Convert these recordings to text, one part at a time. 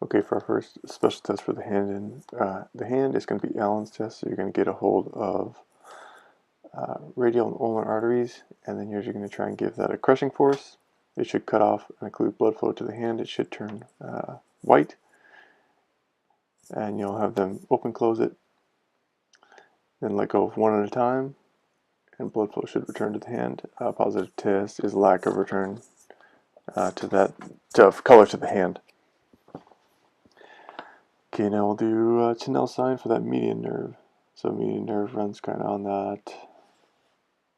Okay, for our first special test for the hand, the hand is going to be Allen's test. So you're going to get a hold of radial and ulnar arteries, and then you're going to try and give that a crushing force. It should cut off and occlude blood flow to the hand. It should turn white, and you'll have them open close it, then let go of one at a time, and blood flow should return to the hand. Positive test is lack of return to color to the hand. Okay, now we'll do Chinell sign for that median nerve. So median nerve runs kind of on that,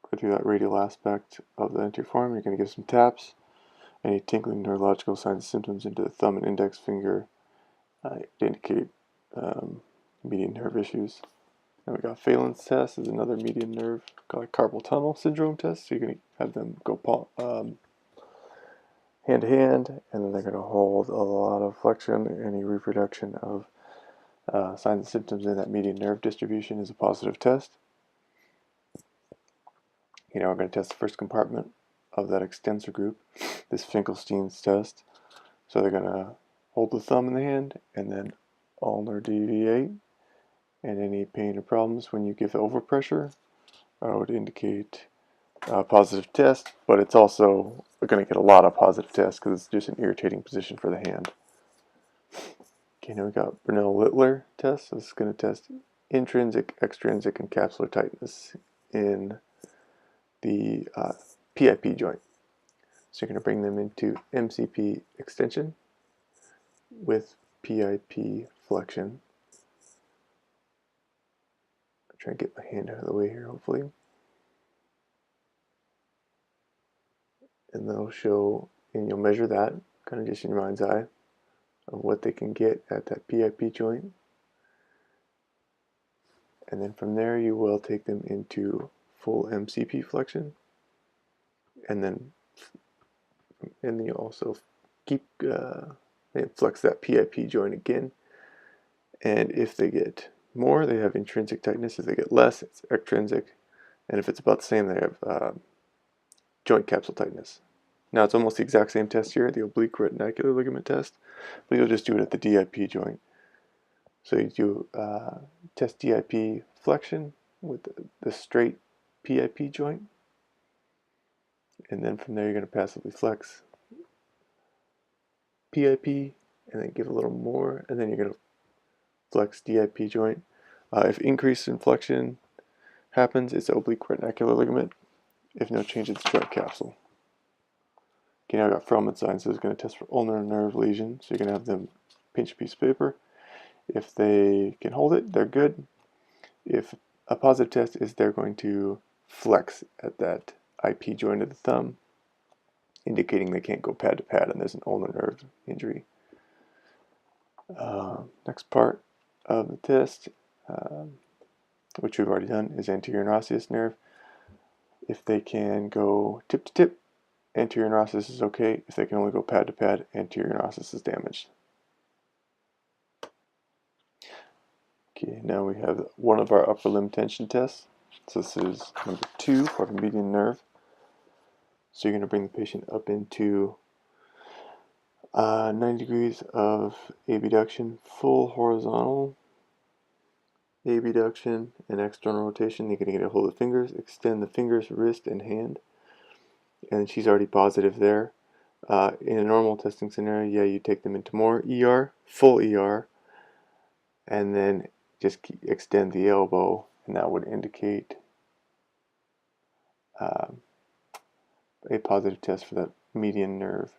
go through that radial aspect of the anterior forearm. You're going to give some taps. Any tinkling neurological signs and symptoms into the thumb and index finger to indicate median nerve issues. And we got Phelan's test is another median nerve, called a carpal tunnel syndrome test. So you're going to have them go hand to hand, and then they're going to hold a lot of flexion. Any reproduction of signs and symptoms in that median nerve distribution is a positive test. We're going to test the first compartment of that extensor group, this Finkelstein's test. So they're going to hold the thumb in the hand and then ulnar deviate. And any pain or problems when you give the overpressure would indicate a positive test, but it's also going to get a lot of positive tests because it's just an irritating position for the hand. Okay, now we got Bernal-Littler test. So this is going to test intrinsic, extrinsic, and capsular tightness in the PIP joint. So you're going to bring them into MCP extension with PIP flexion. I'll try and get my hand out of the way here, hopefully. And they'll show, and you'll measure that, kind of just in your mind's eye, of what they can get at that PIP joint. And then from there, you will take them into full MCP flexion. And then you also keep flex that PIP joint again. And if they get more, they have intrinsic tightness. If they get less, it's extrinsic. And if it's about the same, they have joint capsule tightness. Now it's almost the exact same test here, the oblique retinacular ligament test, but you'll just do it at the DIP joint. So you do test DIP flexion with the straight PIP joint, and then from there you're going to passively flex PIP, and then give a little more, and then you're going to flex DIP joint. If increase in flexion happens, it's oblique retinacular ligament. If no change, it's joint capsule. Okay, now I've got Feldman sign, so it's going to test for ulnar nerve lesion. So you're going to have them pinch a piece of paper. If they can hold it, they're good. If a positive test is they're going to flex at that IP joint of the thumb, indicating they can't go pad to pad and there's an ulnar nerve injury. Next part of the test, which we've already done, is anterior interosseous nerve. If they can go tip to tip, anterior interosseous is okay. If they can only go pad to pad, anterior interosseous is damaged. Okay, now we have one of our upper limb tension tests. So this is number 2 for the median nerve. So you're going to bring the patient up into 90 degrees of abduction, full horizontal abduction and external rotation. You're going to get a hold of the fingers, extend the fingers, wrist, and hand. And she's already positive there. In a normal testing scenario, yeah, you take them into more ER, full ER, and then just extend the elbow, and that would indicate a positive test for that median nerve.